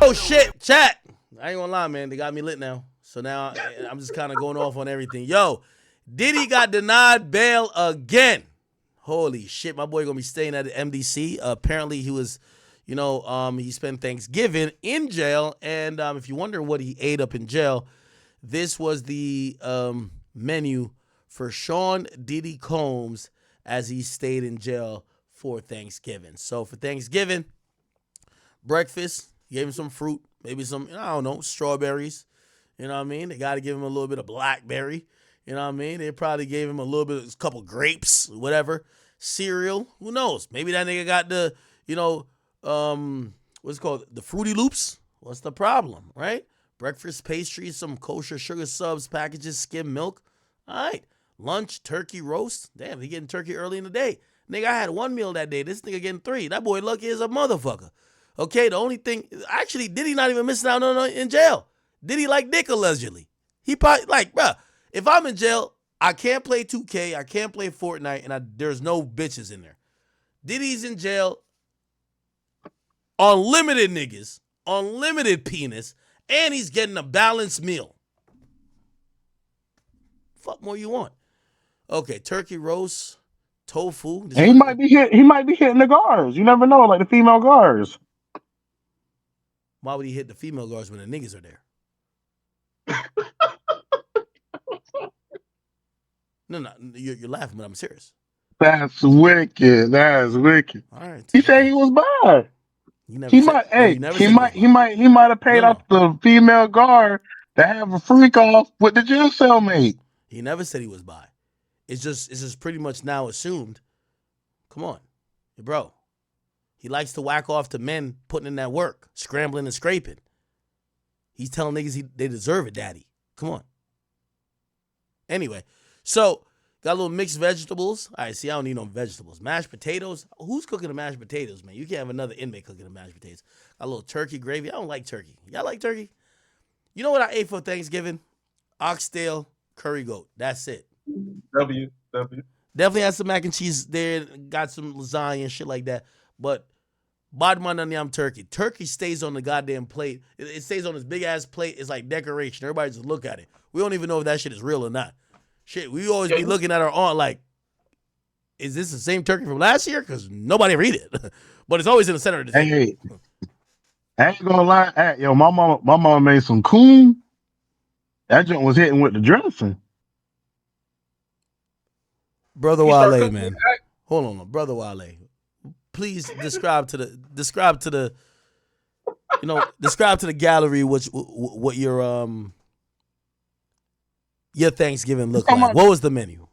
Oh shit, chat. I ain't gonna lie, man. They got me lit now. So now I'm just kind of going off on everything. Yo, Diddy got denied bail again. Holy shit, my boy gonna be staying at the MDC. Apparently he was, he spent Thanksgiving in jail. And if you wonder what he ate up in jail, this was the menu for Sean Diddy Combs as he stayed in jail for Thanksgiving. So for Thanksgiving, breakfast, gave him some fruit, maybe some, I don't know, strawberries. You know what I mean? They got to give him a little bit of blackberry. You know what I mean? They probably gave him a little bit, a couple grapes, whatever. Cereal, who knows? Maybe that nigga got the, what's it called? The Fruity Loops. What's the problem, right? Breakfast pastries, some kosher sugar subs packages, skim milk. All right. Lunch, turkey roast. Damn, he getting turkey early in the day. Nigga, I had one meal that day. This nigga getting 3. That boy lucky as a motherfucker. Okay, the only thing, actually, Diddy not even missing out on in jail. Diddy like dick allegedly. He probably, bruh, if I'm in jail, I can't play 2K, I can't play Fortnite, and there's no bitches in there. Diddy's in jail, unlimited niggas, unlimited penis, and he's getting a balanced meal. Fuck more you want? Okay, turkey roast, tofu. And he might be hitting the guards. You never know, like the female guards. Why would he hit the female guards when the niggas are there? No, you're laughing, but I'm serious. That's wicked. That's wicked. All right. He said he was bad. He might have paid off the female guard to have a freak off with the jail cellmate. He never said he was bi. It's just pretty much now assumed. Come on, bro. He likes to whack off to men putting in that work, scrambling and scraping. He's telling niggas they deserve it, daddy. Come on. Anyway, so got a little mixed vegetables. All right, see, I don't need no vegetables. Mashed potatoes. Who's cooking the mashed potatoes, man? You can't have another inmate cooking the mashed potatoes. Got a little turkey gravy. I don't like turkey. Y'all like turkey? You know what I ate for Thanksgiving? Oxtail, curry goat. That's it. W. Definitely had some mac and cheese there. Got some lasagna and shit like that. But Badman turkey. Turkey stays on the goddamn plate. It stays on this big ass plate. It's like decoration. Everybody just look at it. We don't even know if that shit is real or not. Shit, we always be looking at our aunt like, is this the same turkey from last year? Because nobody ever eat it. But it's always in the center of the table. Hey, I ain't gonna lie. Yo, my mama made some coon. That joint was hitting with the dressing. Brother Wale, man. Hold on, Brother Wale. Please describe to the gallery what your Thanksgiving looked like. What was the menu?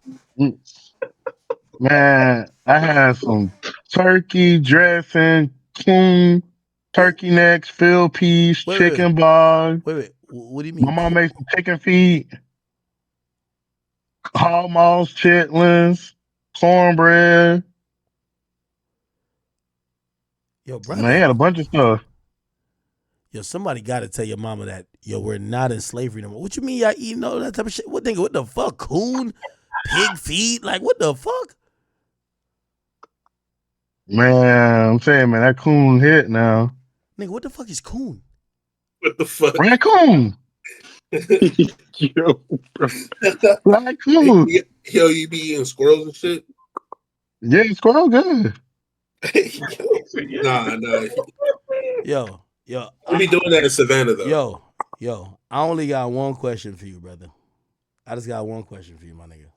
Man, I had some turkey dressing, coon, turkey necks, field peas, chicken bog. Wait. What do you mean? My mom made some chicken feet, hog maws, chitlins, cornbread. Yo, brother. Man, they had a bunch of stuff. Yo, somebody got to tell your mama that, we're not in slavery no more. What you mean y'all eating all that type of shit? What the fuck? Coon? Pig feet? Like, what the fuck? Man, I'm saying, man, that coon hit now. Nigga, what the fuck is coon? What the fuck? Raccoon. Yo, bro. Raccoon. Yo, you be eating squirrels and shit? Yeah, squirrel good. Nah. Yo. I be doing that in Savannah, though. Yo, I only got one question for you, brother. I just got one question for you, my nigga.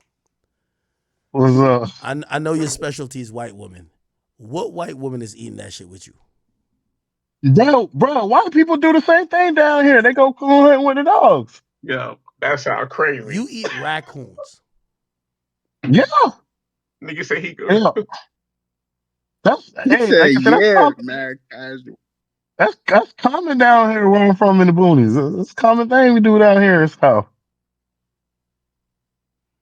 What's up? I know your specialty is white woman. What white woman is eating that shit with you? Bro, white people do the same thing down here. They go coon hunting with the dogs. Yo, that sound crazy. You eat raccoons. Yeah. Nigga say he good. Yeah. That's that's common down here where I'm from in the boonies. It's a common thing we do down here in South.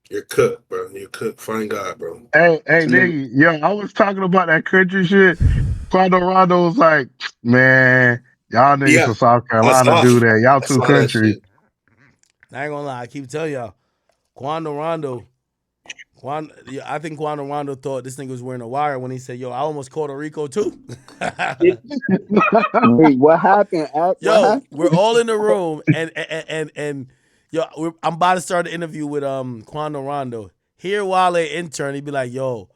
You're cooked, bro. You're cooked. Find God, bro. Hey, nigga, yo, I was talking about that country shit. Quando Rondo was like, man, y'all niggas from South Carolina do that. Y'all too country. I ain't gonna lie, I keep telling y'all, Quando Rondo I think Quando Rondo thought this nigga was wearing a wire when he said, "Yo, I almost caught a Rico too." Wait, what happened? What Yo, happened? we're all in the room, and yo, I'm about to start an interview with Quando Rondo. Here, Wale intern, he'd be like, "Yo."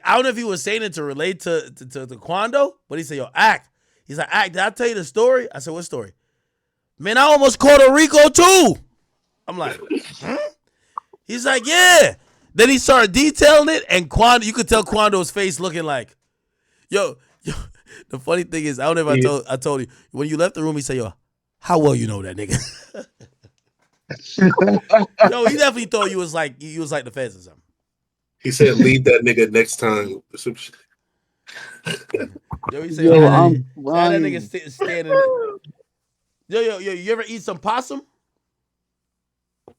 I don't know if he was saying it to relate to Quando, but he said, "Yo, Act." He's like, "Act, did I tell you the story?" I said, "What story?" "Man, I almost caught a Rico too." I'm like, "Hmm?" He's like, "Yeah." Then he started detailing it, and Quando, you could tell Quando's face looking like, yo. The funny thing is, I don't know if I told you when you left the room. He said, "Yo, how well you know that nigga?" Yo, he definitely thought you was like the feds or something. He said, "Leave that nigga next time." Yo, he said, Yo, "Had I'm that nigga crying. standing." Yo, you ever eat some possum?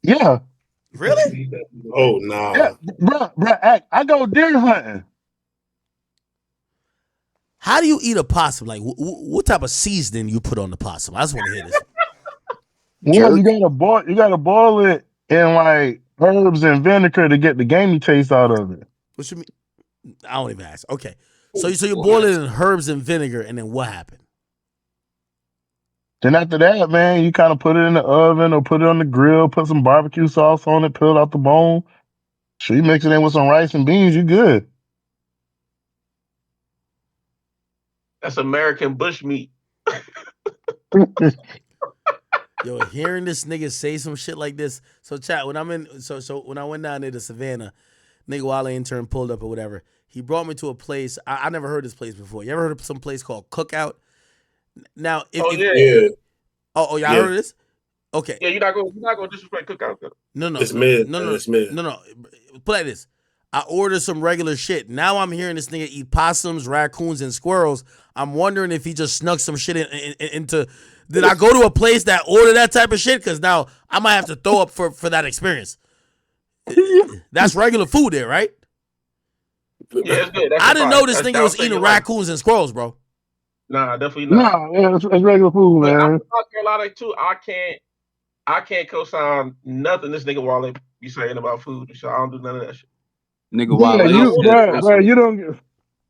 Yeah. Really? Oh nah. Yeah, bro, I go deer hunting. How do you eat a possum? Like, what type of seasoning you put on the possum? I just want to hear this. Well, you gotta boil it in like herbs and vinegar to get the gamey taste out of it. What you mean? I don't even ask. Okay, so you boil it in herbs and vinegar, and then what happened? Then after that, man, you kind of put it in the oven or put it on the grill, put some barbecue sauce on it, peel out the bone. Sure, you mix it in with some rice and beans, you good. That's American bushmeat. Yo, hearing this nigga say some shit like this. So chat, when when I went down there to Savannah, nigga Wale intern pulled up or whatever. He brought me to a place. I never heard this place before. You ever heard of some place called Cookout? Now, Yeah. Oh, y'all heard of this? Okay. Yeah, you're not gonna disrespect Cookout though. No. It's mid. No. It's mid. No. Play like this. I ordered some regular shit. Now I'm hearing this nigga eat possums, raccoons, and squirrels. I'm wondering if he just snuck some shit into. Did I go to a place that ordered that type of shit? Because now I might have to throw up for that experience. That's regular food there, right? Yeah, it's good. That's I didn't know this That's nigga was eating raccoons and squirrels, bro. Nah, definitely not. No, yeah, it's regular food, But I'm man. from South Carolina too. I can't co-sign nothing this nigga Wale be saying about food and shit. I don't do none of that shit. Nigga, Yeah, Wale. bro, you don't,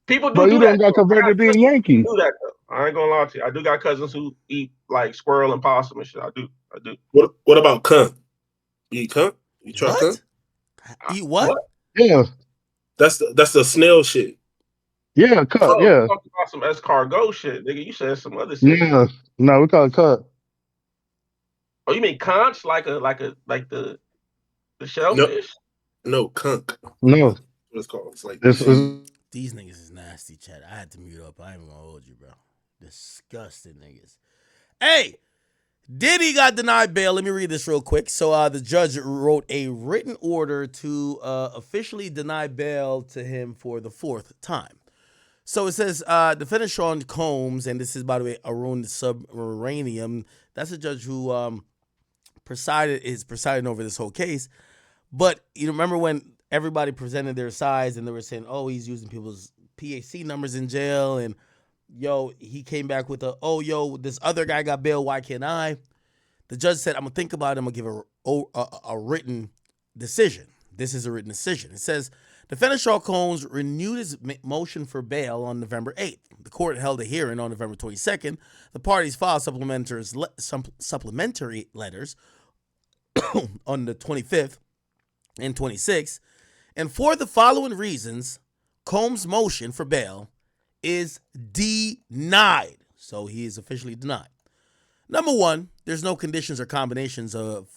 People bro, you do don't that. got converted to being Yankee. Do that though. I ain't gonna lie to you. I do got cousins who eat like squirrel and possum and shit. I do. What about cunt? You eat cunt? You try cunt? Eat what? Yeah, That's the snail shit. yeah, cut, Oh, yeah, you talking about some escargot shit, nigga. You said some other shit. yeah. No, we call it cut. Oh, you mean conch like the shellfish? No, kunk. No, What it's called. It's like These niggas is nasty, Chad. I had to mute up. I ain't even gonna hold you, bro. Disgusting niggas. Hey, Diddy got denied bail. Let me read this real quick. So the judge wrote a written order to officially deny bail to him for the fourth time. So it says, defendant Sean Combs, and this is, by the way, Arun Subramaniam. That's a judge who presiding over this whole case. But you remember when everybody presented their sides and they were saying, "Oh, he's using people's PAC numbers in jail," and he came back with this other guy got bail. Why can't I? The judge said, "I'm gonna think about it. I'm gonna give a written decision." This is a written decision. It says, defendant Sean Combs renewed his motion for bail on November 8th. The court held a hearing on November 22nd. The parties filed supplementary letters on the 25th and 26th. And for the following reasons, Combs' motion for bail is denied. So he is officially denied. Number one, there's no conditions or combinations of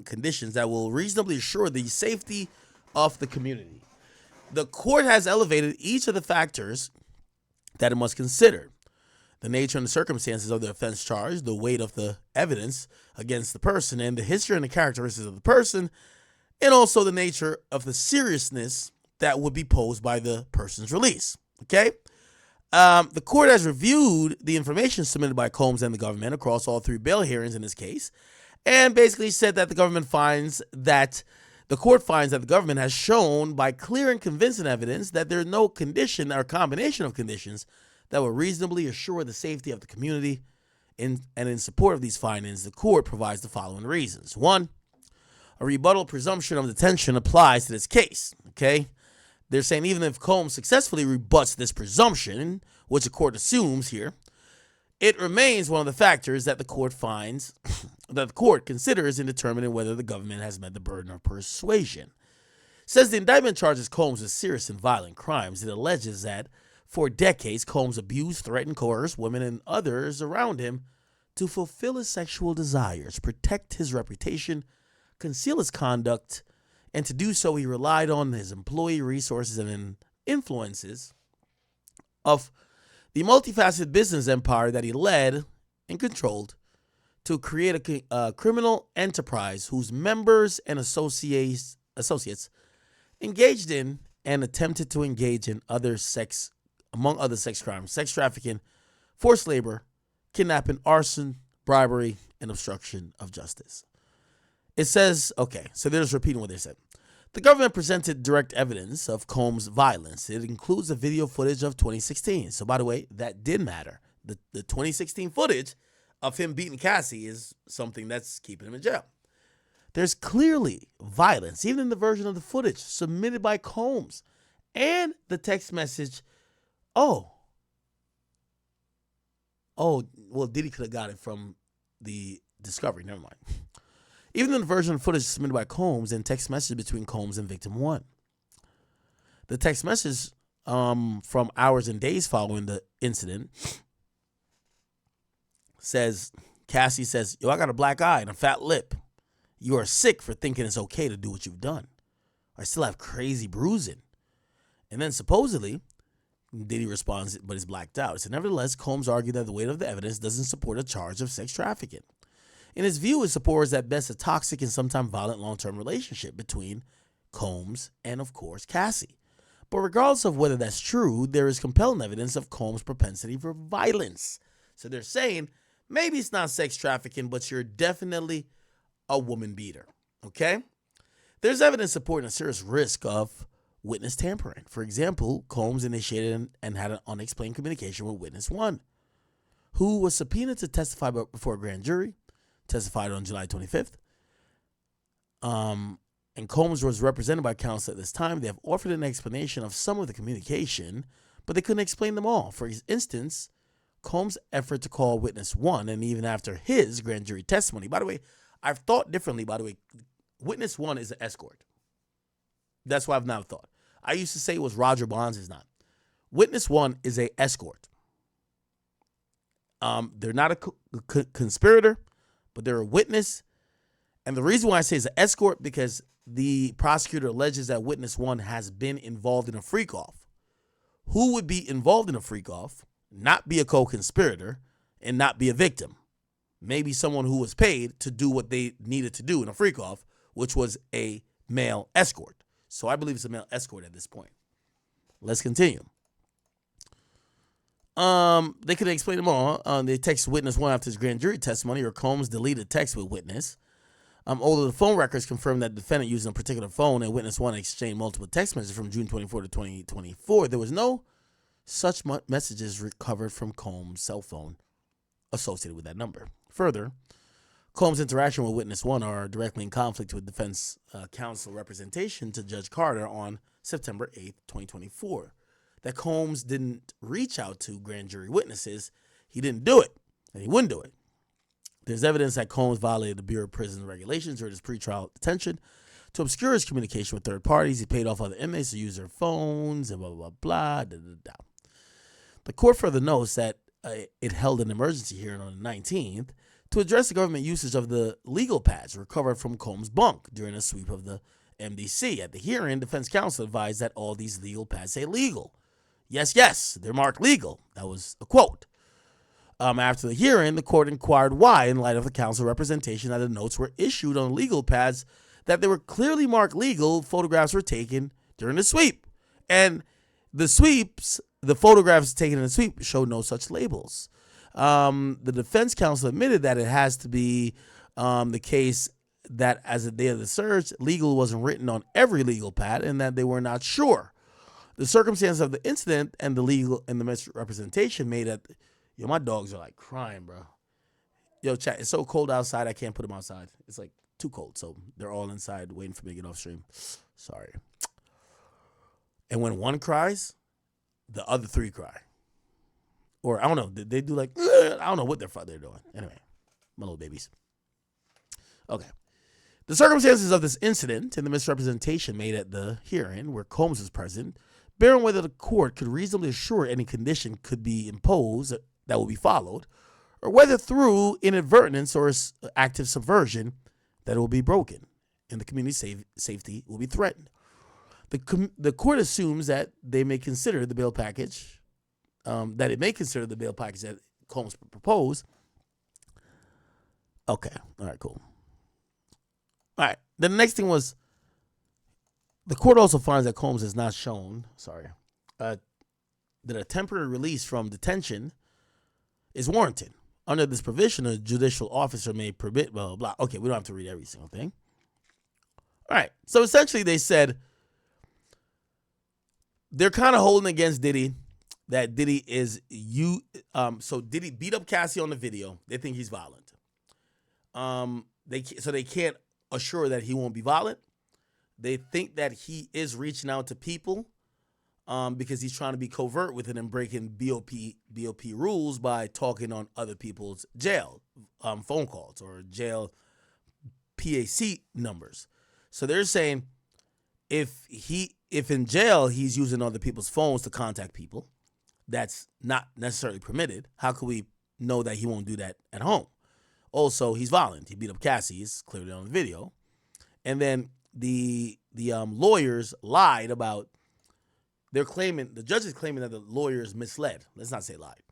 conditions that will reasonably assure the safety of the community. The court has elevated each of the factors that it must consider: the nature and the circumstances of the offense charged, the weight of the evidence against the person, and the history and the characteristics of the person, and also the nature of the seriousness that would be posed by the person's release. Okay? The court has reviewed the information submitted by Combs and the government across all three bail hearings in this case, and basically said that the court finds that the government has shown by clear and convincing evidence that there is no condition or combination of conditions that will reasonably assure the safety of the community. And in support of these findings, the court provides the following reasons. One, A rebuttal presumption of detention applies to this case, okay? They're saying even if Combs successfully rebuts this presumption, which the court assumes here, it remains one of the factors that the court finds, that the court considers in determining whether the government has met the burden of persuasion. It says the indictment charges Combs with serious and violent crimes. It alleges that for decades, Combs abused, threatened, coerced women and others around him to fulfill his sexual desires, protect his reputation, conceal his conduct, and to do so, he relied on his employee resources and influences of the multifaceted business empire that he led and controlled to create a criminal enterprise whose members and associates engaged in and attempted to engage in among other sex crimes, sex trafficking, forced labor, kidnapping, arson, bribery, and obstruction of justice. It says, okay, so they're just repeating what they said. The government presented direct evidence of Combs' violence. It includes a video footage of 2016. So, by the way, that did matter. The 2016 footage of him beating Cassie is something that's keeping him in jail. There's clearly violence, even in the version of the footage submitted by Combs. And the text message, well, Diddy could have got it from the discovery. Never mind. Even in the version of footage submitted by Combs and text message between Combs and victim one. The text message from hours and days following the incident says, Cassie says, yo, I got a black eye and a fat lip. You are sick for thinking it's okay to do what you've done. I still have crazy bruising. And then supposedly, Diddy responds, but he's blacked out. It said, nevertheless, Combs argued that the weight of the evidence doesn't support a charge of sex trafficking. In his view, it supports at best a toxic and sometimes violent long-term relationship between Combs and, of course, Cassie. But regardless of whether that's true, there is compelling evidence of Combs' propensity for violence. So they're saying, maybe it's not sex trafficking, but you're definitely a woman beater, okay? There's evidence supporting a serious risk of witness tampering. For example, Combs initiated and had an unexplained communication with witness one, who was subpoenaed to testify before a grand jury, testified on July 25th. And Combs was represented by counsel at this time. They have offered an explanation of some of the communication, but they couldn't explain them all. For instance, Combs' effort to call witness one, and even after his grand jury testimony. By the way, I've thought differently, witness one is an escort. That's what I've now thought. I used to say it was Roger Bonds, is not. Witness one is a escort. They're not a conspirator, but they're a witness. And the reason why I say it's an escort, because the prosecutor alleges that witness one has been involved in a freak-off. Who would be involved in a freak-off, not be a co-conspirator, and not be a victim? Maybe someone who was paid to do what they needed to do in a freak-off, which was a male escort. So I believe it's a male escort at this point. Let's continue. They could explain them all. They text witness one after his grand jury testimony, or Combs deleted text with witness. Although the phone records confirm that the defendant using a particular phone and witness one exchanged multiple text messages from June 24 to 2024, there was no such messages recovered from Combs' cell phone associated with that number. Further, Combs' interaction with witness one are directly in conflict with defense counsel representation to Judge Carter on September 8th, 2024. That Combs didn't reach out to grand jury witnesses. He didn't do it, and he wouldn't do it. There's evidence that Combs violated the Bureau of Prison regulations during his pretrial detention to obscure his communication with third parties. He paid off other inmates to use their phones and blah, blah, blah, da, da, da. The court further notes that it held an emergency hearing on the 19th to address the government usage of the legal pads recovered from Combs' bunk during a sweep of the MDC. At the hearing, defense counsel advised that all these legal pads say legal. Yes, they're marked legal. That was a quote. After the hearing, the court inquired why, in light of the counsel representation that the notes were issued on legal pads, that they were clearly marked legal. Photographs were taken during the sweep. And the photographs taken in the sweep showed no such labels. The defense counsel admitted that it has to be the case that as the day of the search, legal wasn't written on every legal pad and that they were not sure. The circumstances of the incident and the legal and the misrepresentation made that, my dogs are like crying, bro. Yo, chat, it's so cold outside, I can't put them outside. It's like too cold. So they're all inside waiting for me to get off stream. Sorry. And when one cries, the other three cry. Or I don't know. They do like, I don't know what they're doing. Anyway, my little babies. Okay. The circumstances of this incident and the misrepresentation made at the hearing where Combs was present bear on whether the court could reasonably assure any condition could be imposed that will be followed, or whether through inadvertence or active subversion that it will be broken and the community safety will be threatened. The court assumes that they may consider the bail package, that Combs proposed. Okay, all right, cool. All right, then the next thing was, the court also finds that Combs has not shown, that a temporary release from detention is warranted. Under this provision, a judicial officer may permit, blah, blah, blah. Okay, we don't have to read every single thing. All right, so essentially they said they're kind of holding against Diddy that Diddy is so Diddy beat up Cassie on the video. They think he's violent. They can't assure that he won't be violent. They think that he is reaching out to people because he's trying to be covert with it and breaking BOP rules by talking on other people's jail phone calls or jail PAC numbers. So they're saying if in jail he's using other people's phones to contact people, that's not necessarily permitted. How could we know that he won't do that at home? Also, he's violent. He beat up Cassie. It's clearly on the video. And then the lawyers lied about. The judge is claiming that the lawyers misled. Let's not say lied.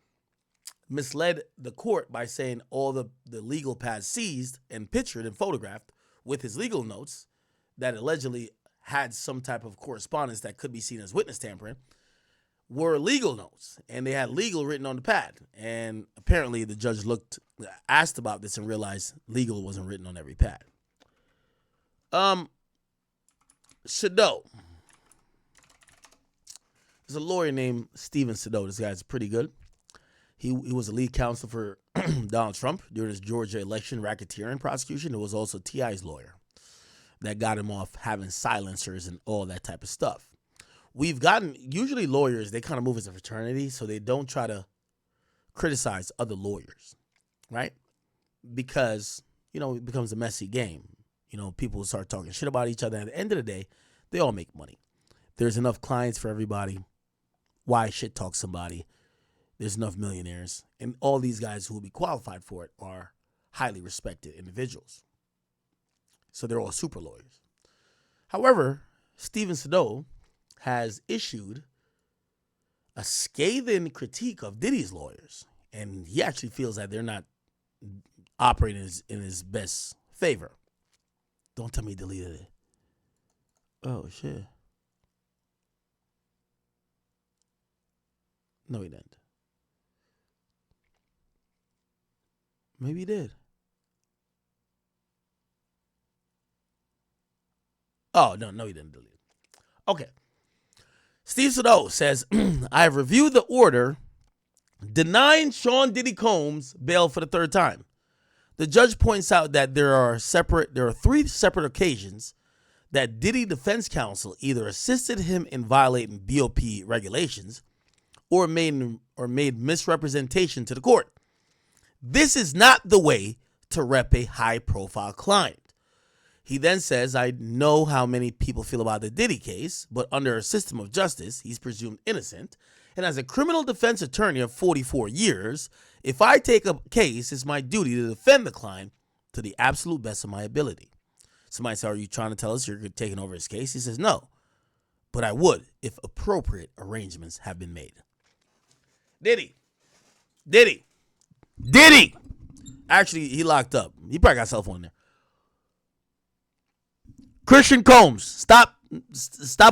Misled the court by saying all the legal pads seized and pictured and photographed with his legal notes that allegedly had some type of correspondence that could be seen as witness tampering were legal notes, and they had legal written on the pad. And apparently the judge asked about this and realized legal wasn't written on every pad. Shadow. There's a lawyer named Steven Shadow. This guy's pretty good. He was a lead counsel for Donald Trump during his Georgia election racketeering prosecution. It was also T.I.'s lawyer that got him off having silencers and all that type of stuff. Usually lawyers, they kind of move as a fraternity, so they don't try to criticize other lawyers, right? Because, it becomes a messy game. People start talking shit about each other. At the end of the day, they all make money. There's enough clients for everybody. Why shit talk somebody? There's enough millionaires. And all these guys who will be qualified for it are highly respected individuals. So they're all super lawyers. However, Steven Shadow has issued a scathing critique of Diddy's lawyers. And he actually feels that they're not operating in his best favor. Don't tell me he deleted it. Oh, shit. No, he didn't. Maybe he did. Oh, no, he didn't delete it. Okay. Steve Shadow says, I have reviewed the order denying Sean Diddy Combs bail for the third time. The judge points out that there are 3 separate occasions that Diddy defense counsel either assisted him in violating BOP regulations or made misrepresentation to the court. This is not the way to rep a high-profile client. He then says, I know how many people feel about the Diddy case, but under a system of justice, he's presumed innocent. And as a criminal defense attorney of 44 years, if I take a case, it's my duty to defend the client to the absolute best of my ability. Somebody said, are you trying to tell us you're taking over his case? He says, no, but I would if appropriate arrangements have been made. Diddy. Actually, he locked up. He probably got a cell phone there. Christian Combs, stop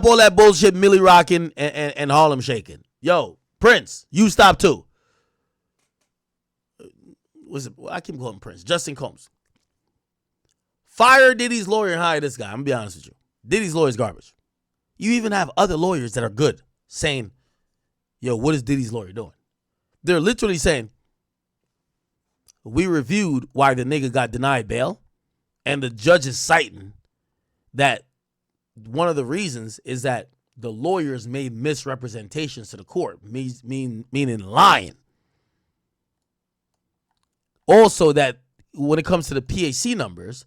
all that bullshit, Millie rocking and Harlem shaking. Yo, Prince, you stop too. I keep calling him Prince. Justin Combs. Fire Diddy's lawyer and hire this guy. I'm going to be honest with you. Diddy's lawyer is garbage. You even have other lawyers that are good saying, yo, what is Diddy's lawyer doing? They're literally saying, we reviewed why the nigga got denied bail, And the judge is citing that one of the reasons is that the lawyers made misrepresentations to the court, meaning lying. Also, that when it comes to the PAC numbers,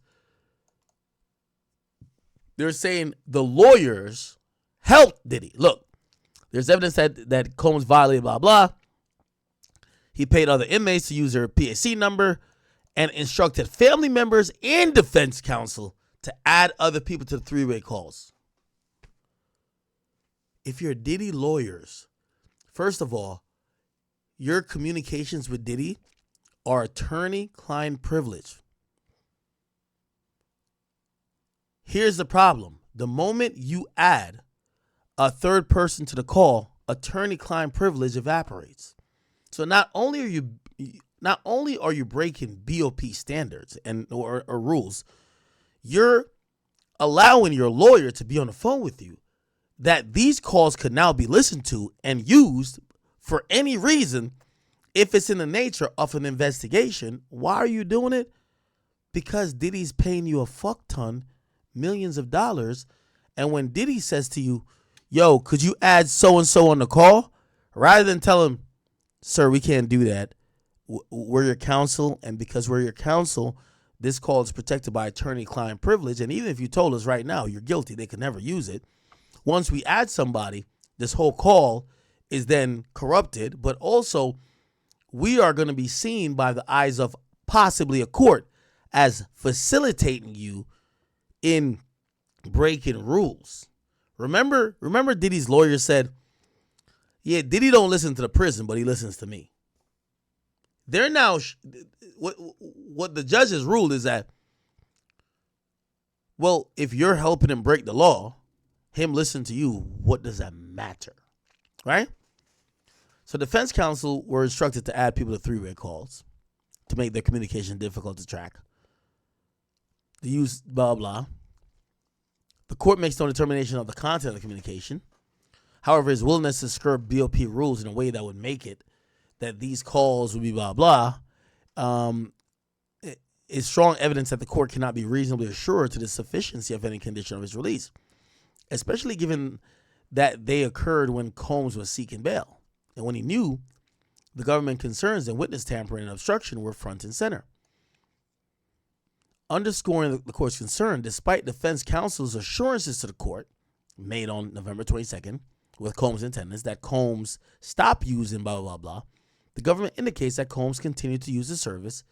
they're saying the lawyers helped Diddy. Look, there's evidence that Combs violated blah, blah. He paid other inmates to use their PAC number and instructed family members and defense counsel to add other people to the three-way calls. If you're Diddy lawyers, first of all, your communications with Diddy are attorney-client privilege. Here's the problem. The moment you add a third person to the call, attorney-client privilege evaporates. So not only are you breaking BOP standards or rules, you're allowing your lawyer to be on the phone with you, that these calls could now be listened to and used for any reason if it's in the nature of an investigation. Why are you doing it? Because Diddy's paying you a fuck ton, millions of dollars, and when Diddy says to you, yo, could you add so-and-so on the call? Rather than tell him, sir, we can't do that. We're your counsel, and because we're your counsel, this call is protected by attorney-client privilege, and even if you told us right now you're guilty, they could never use it. Once we add somebody, this whole call is then corrupted, but also we are going to be seen by the eyes of possibly a court as facilitating you in breaking rules. Remember Diddy's lawyer said, yeah, Diddy don't listen to the prison, but he listens to me. They're now, what the judge has ruled is that, well, if you're helping him break the law, him listen to you, what does that matter? Right? So defense counsel were instructed to add people to three-way calls to make their communication difficult to track. They use blah, blah. The court makes no determination of the content of the communication. However, his willingness to skirt BOP rules in a way that would make it that these calls would be blah, blah, is strong evidence that the court cannot be reasonably assured to the sufficiency of any condition of his release, especially given that they occurred when Combs was seeking bail and when he knew the government concerns and witness tampering and obstruction were front and center. Underscoring the court's concern, despite defense counsel's assurances to the court made on November 22nd with Combs' attendance that Combs stopped using blah, blah, blah, the government indicates that Combs continued to use the service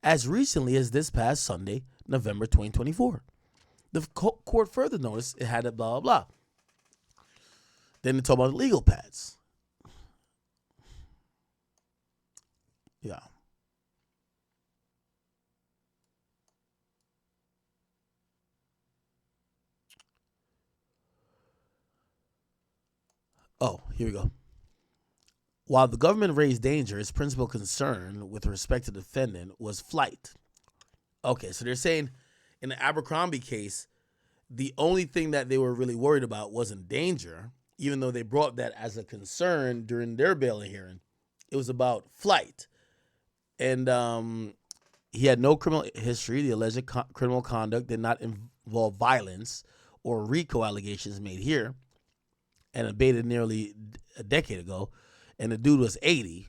as recently as this past Sunday, November 2024. The court further noticed it had a blah, blah, blah. Then they talk about legal pads. Yeah. Oh, here we go. While the government raised danger, its principal concern with respect to the defendant was flight. Okay, so they're saying in the Abercrombie case, the only thing that they were really worried about wasn't danger, even though they brought that as a concern during their bail hearing. It was about flight. And he had no criminal history. The alleged criminal conduct did not involve violence or RICO allegations made here, and abated nearly a decade ago. And the dude was 80.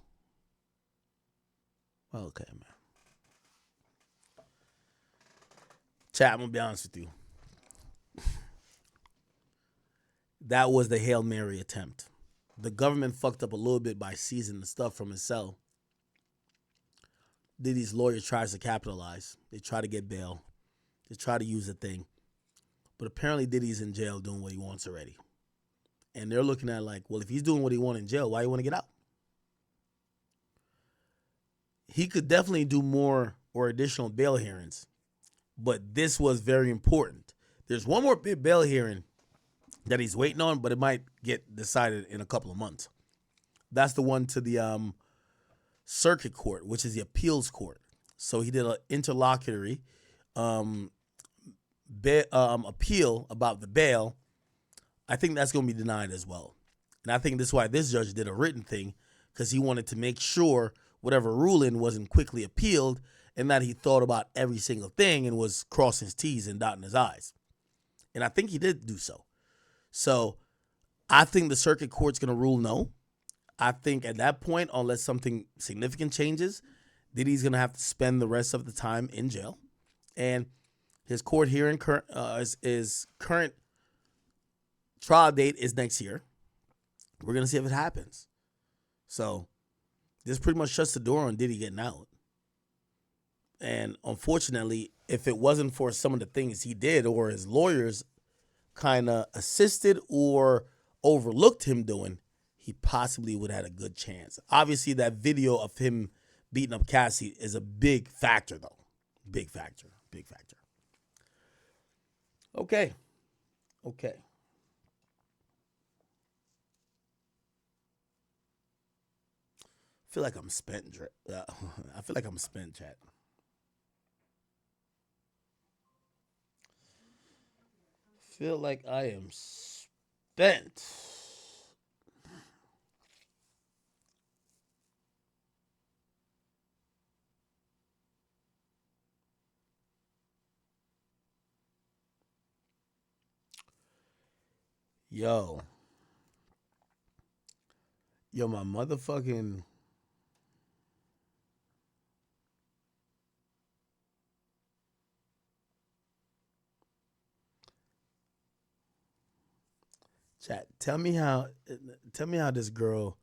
Okay, man. Chat, I'm going to be honest with you. That was the Hail Mary attempt. The government fucked up a little bit by seizing the stuff from his cell. Diddy's lawyer tries to capitalize. They try to get bail. They try to use the thing. But apparently Diddy's in jail doing what he wants already. And they're looking at like, well, if he's doing what he wants in jail, why do you want to get out? He could definitely do more or additional bail hearings. But this was very important. There's one more bail hearing that he's waiting on, but it might get decided in a couple of months. That's the one to the circuit court, which is the appeals court. So he did an interlocutory appeal about the bail. I think that's going to be denied as well. And I think this is why this judge did a written thing, because he wanted to make sure whatever ruling wasn't quickly appealed and that he thought about every single thing and was crossing his T's and dotting his I's. And I think he did do so. So I think the circuit court's going to rule no. I think at that point, unless something significant changes, Diddy's going to have to spend the rest of the time in jail. And his court hearing, his current trial date is next year. We're going to see if it happens. So this pretty much shuts the door on Diddy getting out. And unfortunately, if it wasn't for some of the things he did or his lawyers kind of assisted or overlooked him doing, he possibly would have had a good chance. Obviously, that video of him beating up Cassie is a big factor, though. Big factor. Big factor. Okay. I feel like I'm spent. I feel like I'm spent, chat. Feel like I am spent. Yo, my motherfucking chat. Tell me how this girl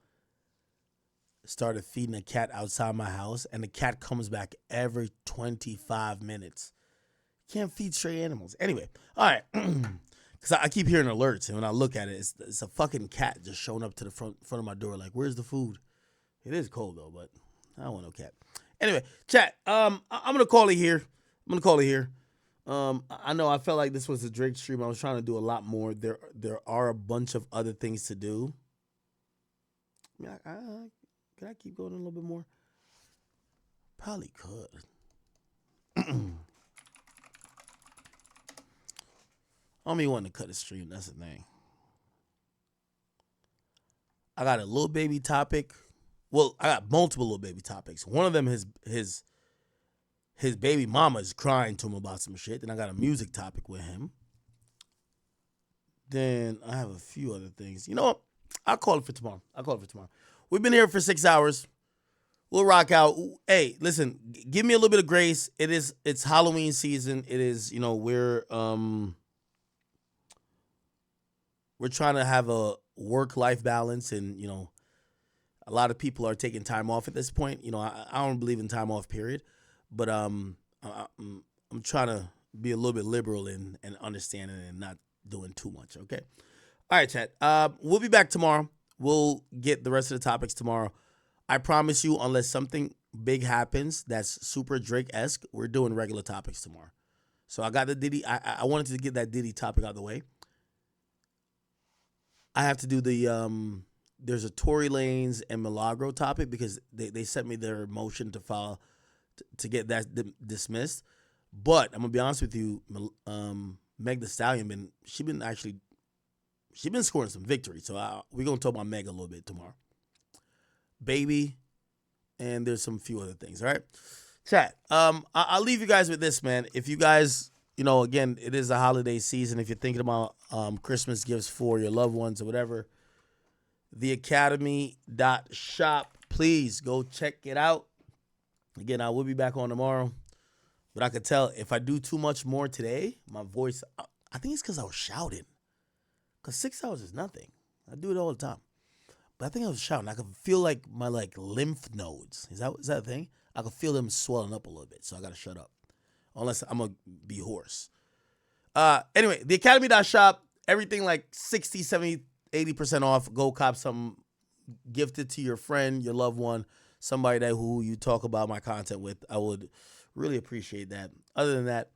started feeding a cat outside my house, and the cat comes back every 25 minutes. Can't feed stray animals. Anyway, all right. Because I keep hearing alerts, and when I look at it, it's a fucking cat just showing up to the front of my door like, where's the food? It is cold, though, but I don't want no cat. Anyway, chat, I'm going to call it here. I know I felt like this was a Drake stream. I was trying to do a lot more. There are a bunch of other things to do. Can I keep going a little bit more? Probably could. I don't even want to cut a stream. That's the thing. I got a little baby topic. Well, I got multiple little baby topics. One of them, his baby mama is crying to him about some shit. Then I got a music topic with him. Then I have a few other things. You know what? I'll call it for tomorrow. We've been here for 6 hours. We'll rock out. Hey, listen, give me a little bit of grace. It's Halloween season. It is, we're trying to have a work-life balance, and, a lot of people are taking time off at this point. I don't believe in time off, period. But I'm trying to be a little bit liberal and understanding and not doing too much, okay? All right, chat. We'll be back tomorrow. We'll get the rest of the topics tomorrow. I promise you, unless something big happens that's super Drake-esque, we're doing regular topics tomorrow. So I got the Diddy. I wanted to get that Diddy topic out of the way. I have to do the there's a Tory Lanez and Milagro topic because they sent me their motion to file to get that dismissed. But I'm gonna be honest with you, Meg Thee Stallion she's been scoring some victory. So we're gonna talk about Meg a little bit tomorrow. Baby, and there's some few other things. All right, chat. I'll leave you guys with this, man. If you guys, again, it is a holiday season. If you're thinking about Christmas gifts for your loved ones or whatever, the Akademiks.shop. Please go check it out. Again, I will be back on tomorrow. But I could tell if I do too much more today, my voice, I think it's because I was shouting. Because 6 hours is nothing. I do it all the time. But I think I was shouting. I could feel like my lymph nodes. Is that a thing? I could feel them swelling up a little bit. So I got to shut up. Unless I'm going to be hoarse. Anyway, the Akademiks.shop. Everything like 60, 70, 80% off. Go cop something. Gift it to your friend, your loved one, somebody who you talk about my content with. I would really appreciate that. Other than that,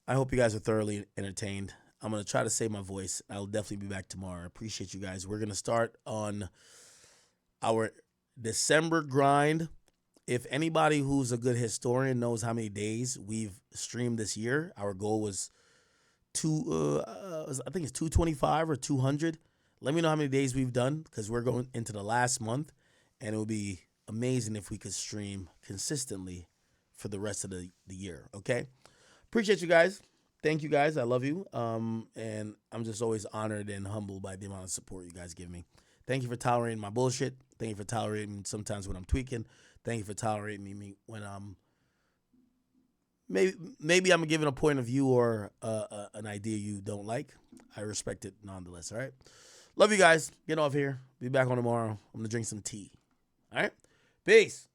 I hope you guys are thoroughly entertained. I'm going to try to save my voice. I'll definitely be back tomorrow. I appreciate you guys. We're going to start on our December grind. If anybody who's a good historian knows how many days we've streamed this year, our goal was I think it's 225 or 200. Let me know how many days we've done because we're going into the last month, and it would be amazing if we could stream consistently for the rest of the year. Okay, appreciate you guys. Thank you guys. I love you. And I'm just always honored and humbled by the amount of support you guys give me. Thank you for tolerating my bullshit. Thank you for tolerating me sometimes when I'm tweaking. Thank you for tolerating me when I'm maybe I'm giving a point of view or an idea you don't like. I respect it nonetheless. All right. Love you guys. Get off here. Be back on tomorrow. I'm gonna drink some tea. All right. Peace.